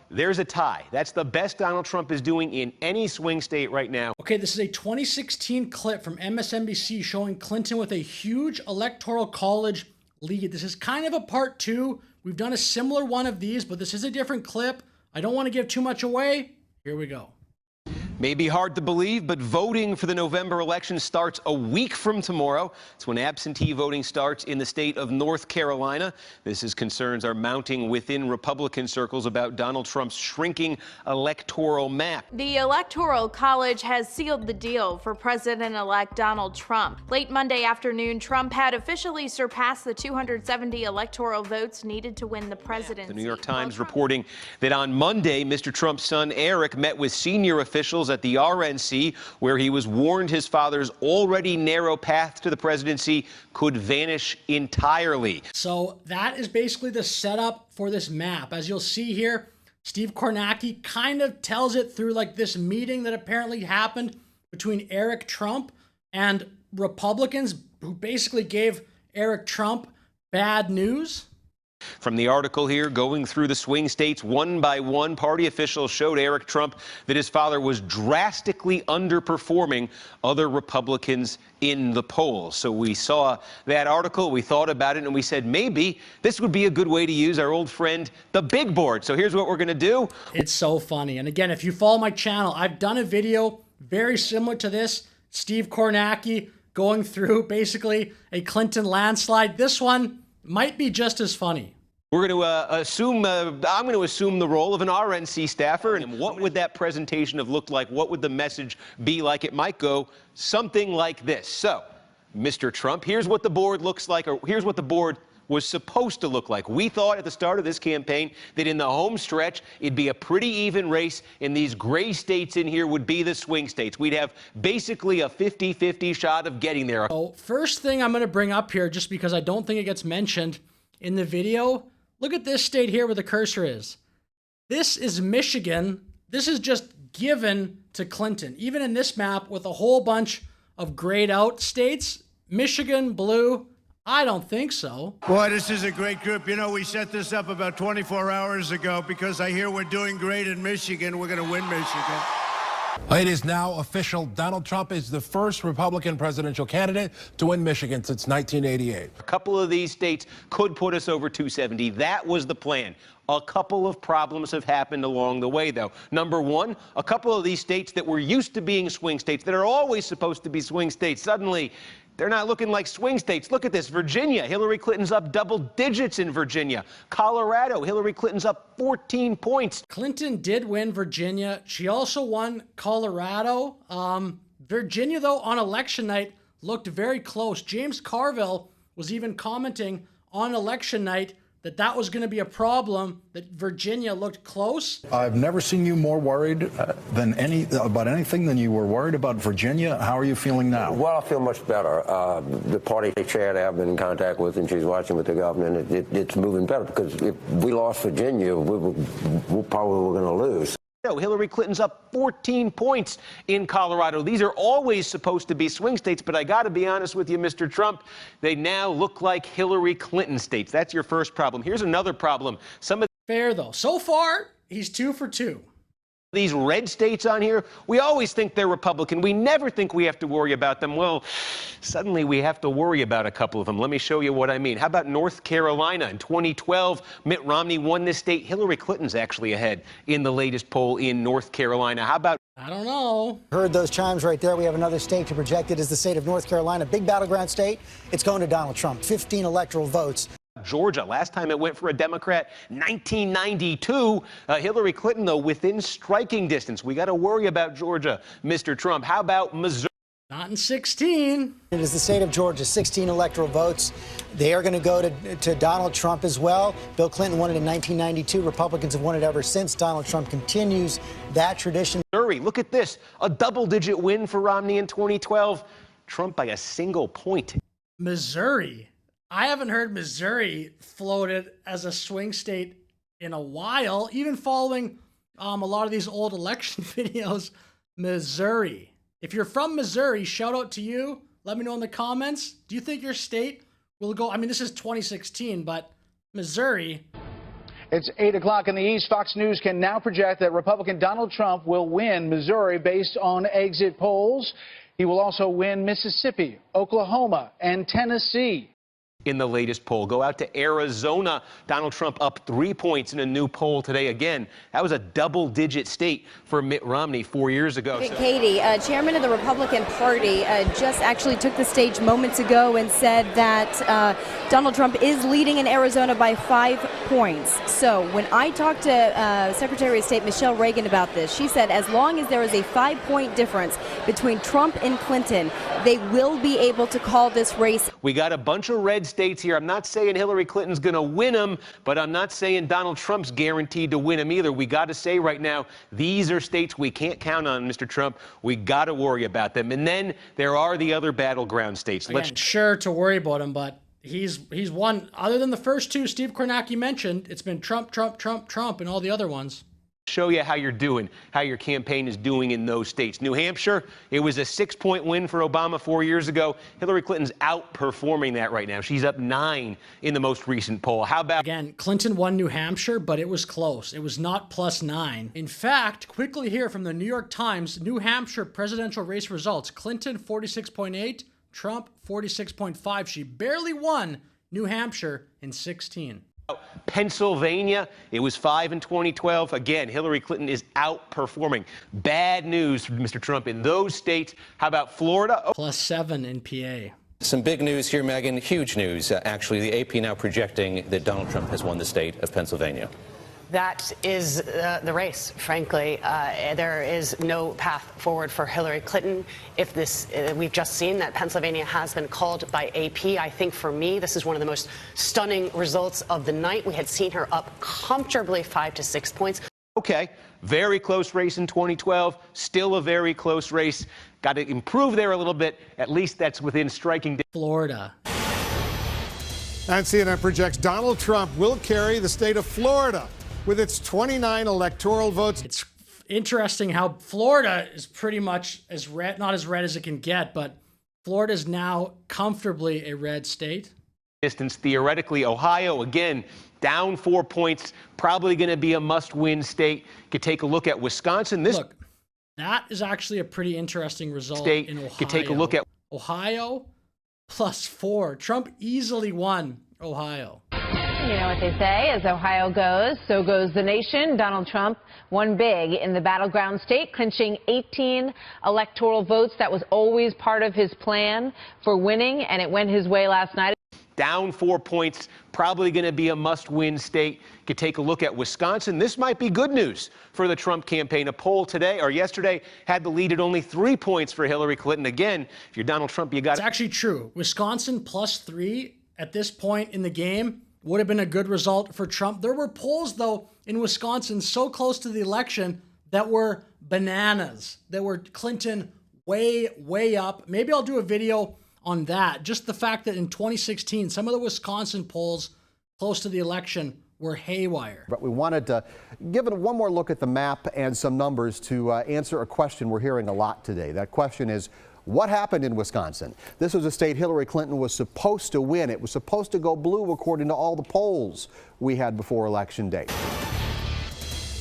there's a tie. That's the best Donald Trump is doing in any swing state right now. Okay, this is a 2016 clip from MSNBC showing Clinton with a huge electoral college lead. This is kind of a part two. We've done a similar one of these, but this is a different clip. I don't want to give too much away. Here we go. May be hard to believe, but voting for the November election starts a week from tomorrow. It's when absentee voting starts in the state of North Carolina. This is concerns are mounting within Republican circles about Donald Trump's shrinking electoral map. The Electoral College has sealed the deal for President-elect Donald Trump. Late Monday afternoon, Trump had officially surpassed the 270 electoral votes needed to win the presidency. The New York Times reporting that on Monday, Mr. Trump's son Eric met with senior officials at the RNC, where he was warned his father's already narrow path to the presidency could vanish entirely. So that is basically the setup for this map. As you'll see here, Steve Kornacki kind of tells it through like this meeting that apparently happened between Eric Trump and Republicans who basically gave Eric Trump bad news. From the article here, going through the swing states one by one, party officials showed Eric Trump that his father was drastically underperforming other Republicans in the polls. So we saw that article, we thought about it, and we said maybe this would be a good way to use our old friend, the big board. So here's what we're going to do. It's so funny. And again, if you follow my channel, I've done a video very similar to this. Steve Kornacki going through basically a Clinton landslide. This one might be just as funny. We're going to assume, I'm going to assume the role of an RNC staffer. And what would that presentation have looked like? What would the message be like? It might go something like this. So, Mr. Trump, here's what the board looks like, or here's what the board was supposed to look like. We thought at the start of this campaign that in the home stretch, it'd be a pretty even race, and these gray states in here would be the swing states. We'd have basically a 50-50 shot of getting there. So first thing I'm going to bring up here, just because I don't think it gets mentioned in the video, look at this state here where the cursor is. This is Michigan. This is just given to Clinton. Even in this map with a whole bunch of grayed out states, Michigan, blue, I don't think so. Boy, this is a great group. You know, we set this up about 24 hours ago because I hear we're doing great in Michigan. We're going to win Michigan. It is now official. Donald Trump is the first Republican presidential candidate to win Michigan since 1988. A couple of these states could put us over 270. That was the plan. A couple of problems have happened along the way, though. Number one, a couple of these states that were used to being swing states, that are always supposed to be swing states, suddenly they're not looking like swing states. Look at this. Virginia, Hillary Clinton's up double digits in Virginia. Colorado, Hillary Clinton's up 14 points. Clinton did win Virginia. She also won Colorado. Virginia, though, on election night looked very close. James Carville was even commenting on election night that that was going to be a problem, that Virginia looked close. I've never seen you more worried about anything than you were worried about Virginia. How are you feeling now? Well, I feel much better. The party chair that I've been in contact with, and she's watching with the governor, and it's moving better, because if we lost Virginia, we probably were going to lose. Hillary Clinton's up 14 points in Colorado. These are always supposed to be swing states, but I got to be honest with you, Mr. Trump, they now look like Hillary Clinton states. That's your first problem. Here's another problem. Fair, though. So far, he's 2 for 2. These red states on here, we always think they're Republican. We never think we have to worry about them. Well, suddenly we have to worry about a couple of them. Let me show you what I mean. How about North Carolina? In 2012, Mitt Romney won this state. Hillary Clinton's actually ahead in the latest poll in North Carolina. How about... I don't know. Heard those chimes right there. We have another state to project it as the state of North Carolina. Big battleground state. It's going to Donald Trump. 15 electoral votes. Georgia, last time it went for a Democrat, 1992. Hillary Clinton, though, within striking distance. We got to worry about Georgia, Mr. Trump. How about Missouri? Not in 16. It is the state of Georgia, 16 electoral votes. They are going to go to Donald Trump as well. Bill Clinton won it in 1992. Republicans have won it ever since. Donald Trump continues that tradition. Missouri, look at this. A double-digit win for Romney in 2012. Trump by a single point. Missouri. I haven't heard Missouri floated as a swing state in a while, even following a lot of these old election videos. Missouri. If you're from Missouri, shout out to you. Let me know in the comments. Do you think your state will go? I mean, this is 2016, but Missouri. It's 8 o'clock in the East. Fox News can now project that Republican Donald Trump will win Missouri based on exit polls. He will also win Mississippi, Oklahoma, and Tennessee. In the latest poll, go out to Arizona. Donald Trump up 3 points in a new poll today. Again, that was a double-digit state for Mitt Romney 4 years ago. Katie, chairman of the Republican Party, just actually took the stage moments ago and said that Donald Trump is leading in Arizona by 5 points. So when I talked to Secretary of State Michelle Reagan about this, she said as long as there is a 5-point difference between Trump and Clinton, they will be able to call this race. We got a bunch of red states here. I'm not saying Hillary Clinton's going to win them, but I'm not saying Donald Trump's guaranteed to win them either. We got to say right now, these are states we can't count on, Mr. Trump. We got to worry about them. And then there are the other battleground states. Again, sure to worry about him, but he's won. Other than the first two Steve Kornacki mentioned, it's been Trump, Trump, Trump, Trump, and all the other ones. Show you how you're doing, how your campaign is doing in those states. New Hampshire, it was a 6-point win for Obama 4 years ago. Hillary Clinton's outperforming that right now. She's up 9 in the most recent poll. How about... Again, Clinton won New Hampshire, but it was close. It was not +9. In fact, quickly here from the New York Times, New Hampshire presidential race results. Clinton 46.8, Trump 46.5. She barely won New Hampshire in 16. Pennsylvania, it was 5 in 2012. Again, Hillary Clinton is outperforming. Bad news for Mr. Trump in those states. How about Florida? +7 in PA. Some big news here, Megan. Huge news, actually. The AP now projecting that Donald Trump has won the state of Pennsylvania. That is the race, frankly. There is no path forward for Hillary Clinton. If this, we've just seen that Pennsylvania has been called by AP. I think for me, this is one of the most stunning results of the night. We had seen her up comfortably 5 to 6 points. Okay, very close race in 2012. Still a very close race. Got to improve there a little bit. At least that's within striking distance. Florida. And CNN projects Donald Trump will carry the state of Florida with its 29 electoral votes. It's interesting how Florida is pretty much as red, not as red as it can get, but Florida is now comfortably a red state. Distance, theoretically, Ohio, again, down 4 points, probably going to be a must-win state. Could take a look at Wisconsin. Look, that is actually a pretty interesting result in Ohio. Could take a look at Ohio +4. Trump easily won Ohio. You know what they say, as Ohio goes, so goes the nation. Donald Trump won big in the battleground state, clinching 18 electoral votes. That was always part of his plan for winning, and it went his way last night. Down 4 points, probably going to be a must-win state. Could take a look at Wisconsin. This might be good news for the Trump campaign. A poll today or yesterday had the lead at only 3 points for Hillary Clinton. Again, if you're Donald Trump, you got It's actually true. Wisconsin +3 at this point in the game would have been a good result for Trump. There were polls, though, in Wisconsin so close to the election that were bananas, that were Clinton way, way up. Maybe I'll do a video on that. Just the fact that in 2016, some of the Wisconsin polls close to the election were haywire. But we wanted to give it one more look at the map and some numbers to answer a question we're hearing a lot today. That question is, what happened in Wisconsin? This was a state Hillary Clinton was supposed to win. It was supposed to go blue according to all the polls we had before Election Day.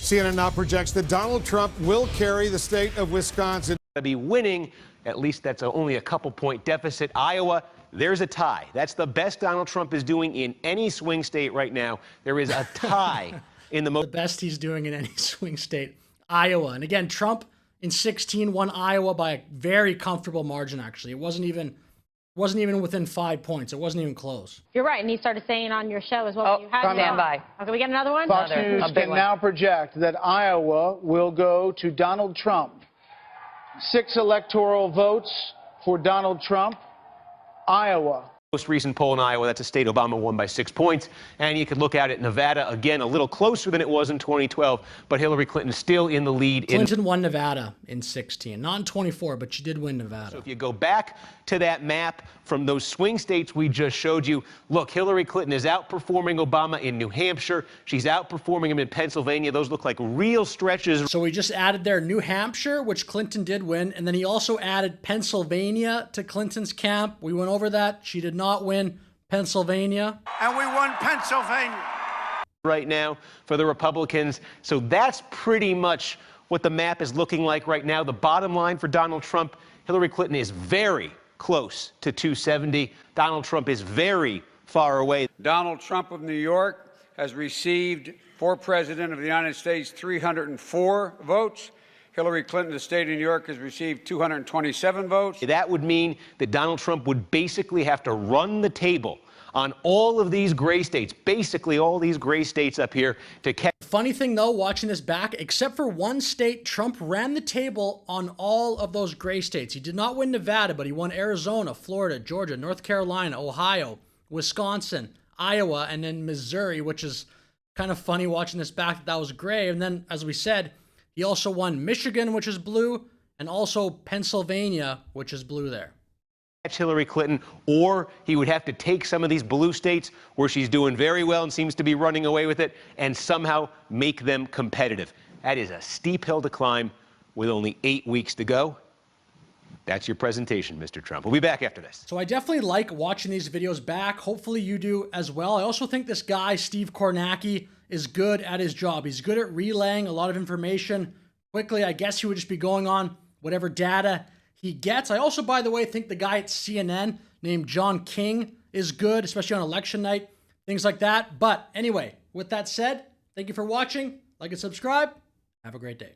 CNN now projects that Donald Trump will carry the state of Wisconsin. To be winning, at least that's only a couple-point deficit. Iowa, there's a tie. That's the best Donald Trump is doing in any swing state right now. There is a tie in the best he's doing in any swing state, Iowa. And again, Trump in 16 won Iowa by a very comfortable margin, actually. It wasn't even within 5 points. It wasn't even close. You're right, and he started saying on your show as well. You had stand by. Okay, we get another one? Fox News can now project that Iowa will go to Donald Trump. 6 electoral votes for Donald Trump. Iowa. Most recent poll in Iowa, that's a state Obama won by 6 points. And you could look at it, Nevada, again, a little closer than it was in 2012, but Hillary Clinton still in the lead. Clinton won Nevada in 16, not in 24, but she did win Nevada. So if you go back to that map from those swing states we just showed you, look, Hillary Clinton is outperforming Obama in New Hampshire. She's outperforming him in Pennsylvania. Those look like real stretches. So we just added there New Hampshire, which Clinton did win, and then he also added Pennsylvania to Clinton's camp. We went over that. She did not win Pennsylvania. And we won Pennsylvania. right now for the Republicans. So that's pretty much what the map is looking like right now. The bottom line for Donald Trump, Hillary Clinton is very close to 270. Donald Trump is very far away. Donald Trump of New York has received, for President of the United States, 304 votes. Hillary Clinton, the state of New York, has received 227 votes. That would mean that Donald Trump would basically have to run the table on all of these gray states, basically all these gray states up here to catch. Funny thing though, watching this back, except for one state, Trump ran the table on all of those gray states. He did not win Nevada, but he won Arizona, Florida, Georgia, North Carolina, Ohio, Wisconsin, Iowa, and then Missouri, which is kind of funny watching this back that was gray. And then, as we said, he also won Michigan, which is blue, and also Pennsylvania, which is blue there. Hillary Clinton, or he would have to take some of these blue states where she's doing very well and seems to be running away with it and somehow make them competitive. That is a steep hill to climb with only 8 weeks to go. That's your presentation, Mr. Trump. We'll be back after this. So I definitely like watching these videos back. Hopefully you do as well. I also think this guy, Steve Kornacki, is good at his job. He's good at relaying a lot of information quickly. I guess he would just be going on whatever data he gets. I also, by the way, think the guy at CNN named John King is good, especially on election night, things like that. But anyway, with that said, thank you for watching. Like and subscribe. Have a great day.